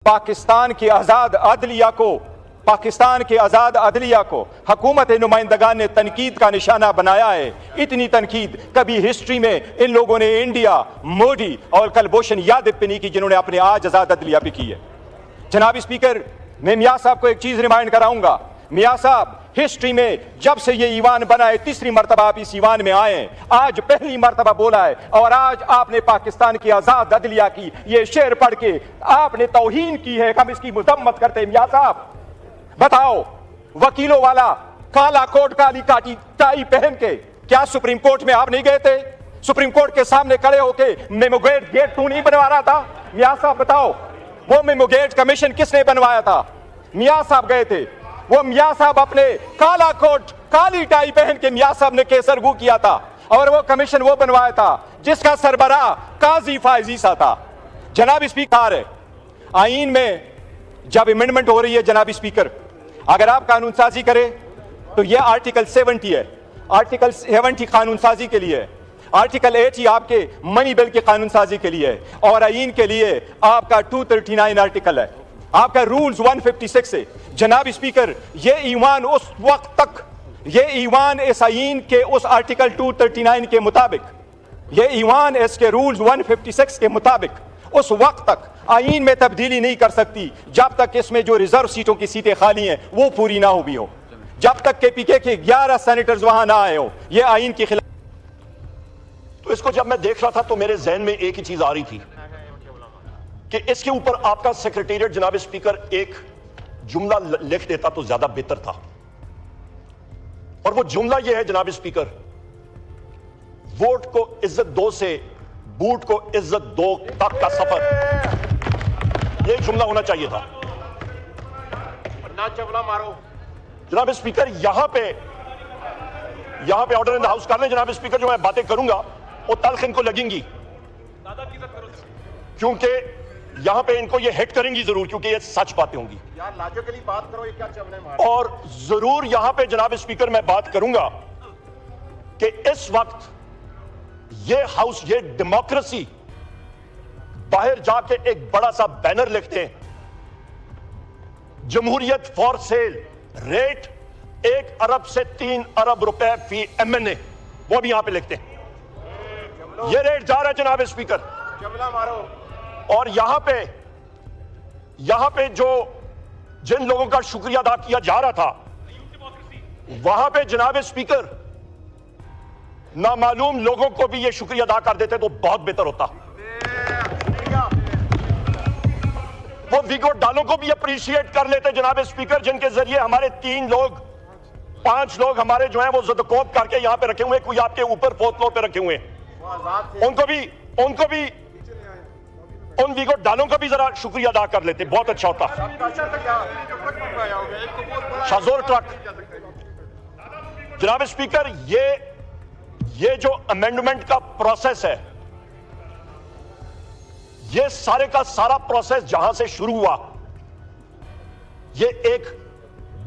पाकिस्तान के आज़ाद अदलिया को हुकूमत नुमाइंदगान ने तनकीद का निशाना बनाया है। इतनी तनकीद कभी हिस्ट्री में इन लोगों ने इंडिया, मोदी और कलभूषण यादव पे नहीं की जिन्होंने अपने आज आज़ाद अदलिया पे की है। जनाब स्पीकर, मैं मियाँ साहब को एक चीज़ रिमाइंड कराऊंगा। मियाँ साहब, हिस्ट्री में जब से ये ईवान बना है, तीसरी मरतबा आप इस ईवान में आए हैं, आज पहली मरतबा बोला है और आज आपने पाकिस्तान की आज़ाद अदलिया की ये शेर पढ़ के आपने तौहीन की है। हम इसकी मजम्मत करते हैं। मियाँ साहब बताओ, वकीलों वाला काला कोट काली काटी टाई पहन के क्या सुप्रीम कोर्ट में आप नहीं गए थे? सुप्रीम कोर्ट के सामने खड़े होके मेमोगेट गेट तू नहीं बनवा रहा था? मियाँ साहब बताओ, वो मेमोगेट कमीशन किसने बनवाया था? मियाँ साहब गए थे। वो मियाँ साहब अपने काला कोट काली टाई पहन के मियाँ साहब ने केसरगू किया था और वो कमीशन वो बनवाया था जिसका सरबराह काजी फायजी सा था। जनाब स्पीकर, है आईन में जब अमेंडमेंट हो रही है, जनाब स्पीकर, अगर आप कानून साजी करें तो ये आर्टिकल 70 है। आर्टिकल 70 कानून साजी के लिए है। आर्टिकल 80 आपके मनी बिल के कानून साजी के लिए है और आईन के लिए आपका 239 आर्टिकल है, आपका रूल्स 156 है। जनाब स्पीकर, ये ईवान उस वक्त तक, ये ईवान इस आईन के उस आर्टिकल 239 के मुताबिक, ये ईवान इसके रूल्स 156 के मुताबिक उस वक्त तक आईन में तब्दीली नहीं कर सकती जब तक इसमें जो रिजर्व सीटों की सीटें खाली हैं वो पूरी ना हुई हो, जब तक केपीके के 11 सेनेटर्स वहां ना आए हो। ये आईन के खिलाफ। तो इसको जब मैं देख रहा था तो मेरे जहन में एक ही चीज आ रही थी कि इसके ऊपर आपका सेक्रेटेरिएट जनाब स्पीकर एक जुमला लिख देता तो ज्यादा बेहतर था। और वो जुमला ये है जनाब स्पीकर, वोट को इज्जत दो से बूट को इज्जत दो तक का सफर, ये जुमला होना चाहिए था। ना चवला मारो जनाब स्पीकर, यहां पे ऑर्डर इन द हाउस कर लें। जनाब स्पीकर, जो मैं बातें करूंगा वो तल्ख इनको लगेंगी क्योंकि यहां पे इनको ये हिट करेंगी जरूर, क्योंकि ये सच बातें होंगी। यार लॉजिकली बात करो, ये क्या चवले मारो। और जरूर यहां पे जनाब स्पीकर मैं बात करूंगा कि इस वक्त ये हाउस, ये डेमोक्रेसी, बाहर जाके एक बड़ा सा बैनर लिखते हैं, जमहूरियत फॉर सेल, रेट 1 अरब से 3 अरब रुपए फी एमएनए, वो भी यहां पे लिखते हैं। ये रेट जा रहा है जनाब स्पीकर, चवला मारो। और यहां पे जो जिन लोगों का शुक्रिया अदा किया जा रहा था, वहां पे जनाब स्पीकर नामालूम लोगों को भी ये शुक्रिया अदा कर देते तो बहुत बेहतर होता। वो विगो डालों को भी अप्रिशिएट कर लेते जनाब स्पीकर, जिनके जरिए हमारे 5 लोग हमारे जो हैं वो ज़दकोत करके यहां पे रखे हुए, कोई आपके ऊपर 4th फ्लोर पे रखे हुए हैं, उनको भी उन विगो डालों का भी जरा शुक्रिया अदा कर लेते, बहुत अच्छा होता। शाजोर ट्रक। जनाब स्पीकर, ये जो अमेंडमेंट का प्रोसेस है, ये सारे का सारा प्रोसेस जहां से शुरू हुआ, ये एक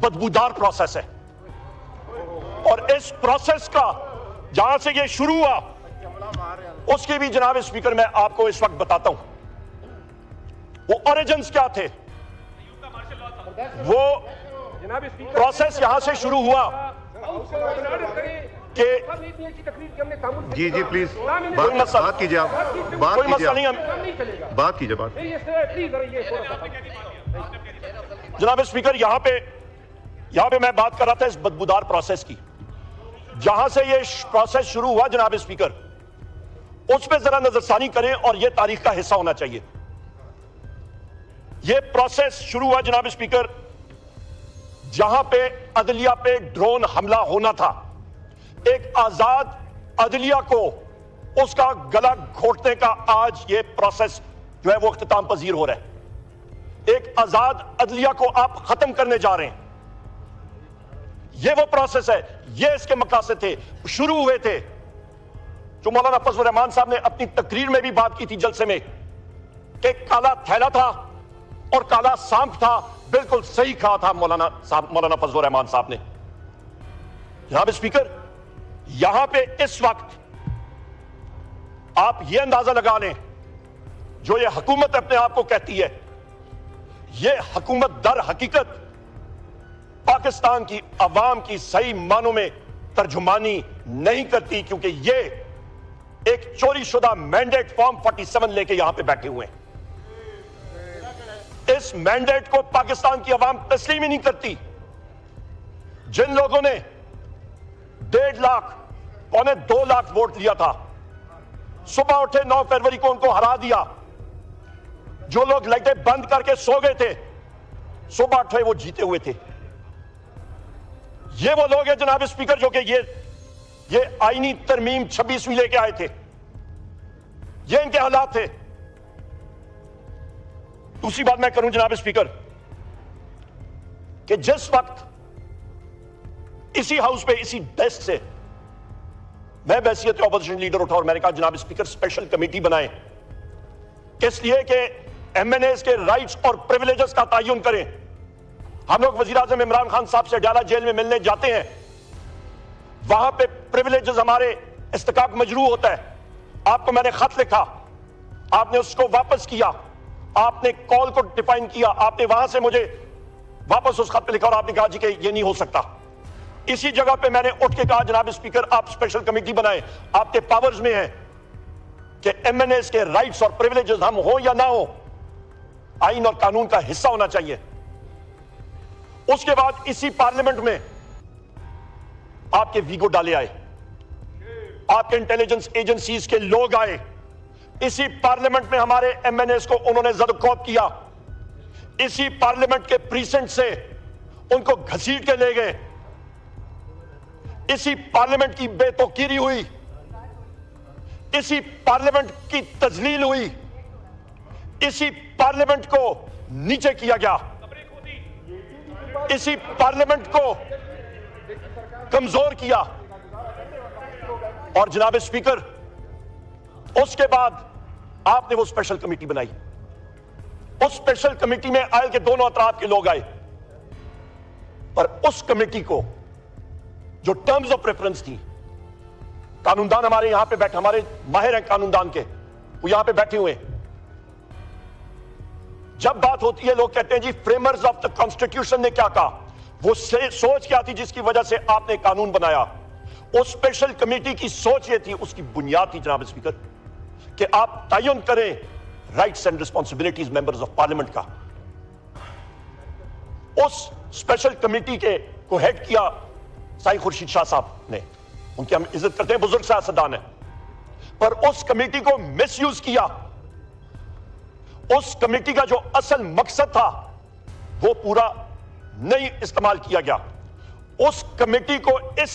बदबूदार प्रोसेस है। और इस प्रोसेस का जहां से ये शुरू हुआ, उसकी भी जनाब स्पीकर मैं आपको इस वक्त बताता हूं वो ओरिजिन्स क्या थे। वो प्रोसेस यहां से शुरू हुआ कि जी प्लीज बात कीजिए, आप कोई मसला नहीं, बात कीजिए। जनाब स्पीकर, यहां पे मैं बात कर रहा था इस बदबूदार प्रोसेस की, जहां से ये प्रोसेस शुरू हुआ जनाब स्पीकर, उस पे जरा नजरसानी करें और ये तारीख का हिस्सा होना चाहिए। ये प्रोसेस शुरू हुआ जनाब स्पीकर जहां पे अदलिया पे ड्रोन हमला होना था। एक आजाद अदलिया को उसका गला घोटने का आज ये प्रोसेस जो है वो इख्तिताम पजीर हो रहा है। एक आजाद अदलिया को आप खत्म करने जा रहे हैं, ये वो प्रोसेस है, ये इसके मकासद थे, शुरू हुए थे, जो मौलाना फजल रहमान साहब ने अपनी तकरीर में भी बात की थी जलसे में, कि काला थैला था और काला सांप था। बिल्कुल सही कहा था मौलाना फजल रहमान साहब ने। जनाब स्पीकर, यहां पे इस वक्त आप ये अंदाजा लगा लें, जो ये हुकूमत अपने आप को कहती है ये हुकूमत दर हकीकत पाकिस्तान की अवाम की सही मानों में तर्जुमानी नहीं करती, क्योंकि ये एक चोरीशुदा मैंडेट फॉर्म 47 लेके यहां पे बैठे हुए हैं। इस मैंडेट को पाकिस्तान की अवाम तस्लीम ही नहीं करती। जिन लोगों ने 1.5 लाख पौने 2 लाख वोट लिया था, सुबह उठे 9 फरवरी को उनको हरा दिया। जो लोग लाइटें बंद करके सो गए थे, सुबह उठे वो जीते हुए थे। ये वो लोग हैं जनाब स्पीकर जो कि ये आईनी तरमीम 26वीं लेके आए थे। ये इनके हालात थे। दूसरी बात मैं करूं जनाब स्पीकर कि जिस वक्त इसी हाउस पे इसी डेस्क से मैं बैसियत ऑपोजिशन लीडर उठा और मैंने कहा जनाब स्पीकर स्पेशल कमेटी बनाएं, किस लिए कि एमएनएस के राइट्स और प्रिविलेजेस का तयन करें। हम लोग वजीर आजम इमरान खान साहब से अडाला जेल में मिलने जाते हैं, वहां पे प्रिविलेजेस हमारे इस्तिकाक मजरू होता है। आपको मैंने खत लिखा, आपने उसको वापस किया, आपने कॉल को डिफाइन किया, आपने वहां से मुझे वापस उस खत पे लिखा और आपने कहा जी कि ये नहीं हो सकता। इसी जगह पे मैंने उठ के कहा जनाब स्पीकर आप स्पेशल कमेटी बनाएं, आपके पावर्स में है कि एमएनएस के राइट्स और प्रिविलेजेस हम हो या ना हो, आइन और कानून का हिस्सा होना चाहिए। उसके बाद इसी पार्लियामेंट में आपके वीगो डाले आए, आपके इंटेलिजेंस एजेंसीज के लोग आए, इसी पार्लियामेंट में हमारे एमएनएस को उन्होंने ज़द-ओ-कौब किया, इसी पार्लियामेंट के प्रीसेंट से उनको घसीट के ले गए, इसी पार्लियामेंट की बेतौकीरी हुई, इसी पार्लियामेंट की तजलील हुई, इसी पार्लियामेंट को नीचे किया गया, इसी पार्लियामेंट को कमजोर किया। और जनाब स्पीकर उसके बाद आपने वो स्पेशल कमेटी बनाई। उस स्पेशल कमेटी में आयल के दोनों अतराफ के लोग आए, पर उस कमेटी को जो टर्म्स ऑफ प्रेफरेंस थी, कानूनदान हमारे यहां पे बैठे, हमारे माहिर हैं कानूनदान के, वो यहां पे बैठे हुए हैं। जब बात होती है लोग कहते हैं जी फ्रेमर्स ऑफ द कॉन्स्टिट्यूशन ने क्या कहा, वो सोच क्या थी जिसकी वजह से आपने कानून बनाया। उस स्पेशल कमेटी की सोच ये थी, उसकी बुनियाद थी जनाब स्पीकर कि आप तयन करें rights and responsibilities members of parliament का। उस स्पेशल कमेटी के को हेड किया साईं खुर्शीद शाह साहब ने, उनकी हम इज्जत करते हैं, बुजुर्ग सियासतदान है, पर उस कमेटी को मिसयूज किया। उस कमेटी का जो असल मकसद था वो पूरा नहीं इस्तेमाल किया गया। उस कमेटी को इस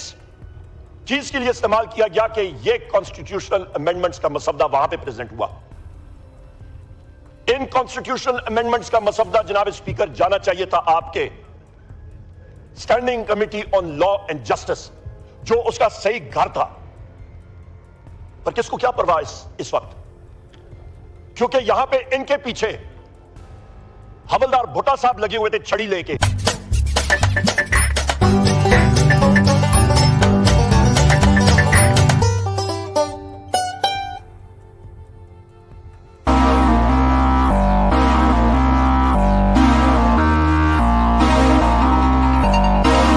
चीज के लिए इस्तेमाल किया गया कि ये कॉन्स्टिट्यूशनल अमेंडमेंट्स का मसवदा वहां पे प्रेजेंट हुआ। इन कॉन्स्टिट्यूशनल अमेंडमेंट्स का मसवदा जनाब स्पीकर जाना चाहिए था आपके standing committee on law and justice, जो उसका सही घर था। पर किसको क्या परवाह इस वक्त, क्योंकि यहां पे इनके पीछे हवलदार भुट्टा साहब लगे हुए थे छड़ी लेके।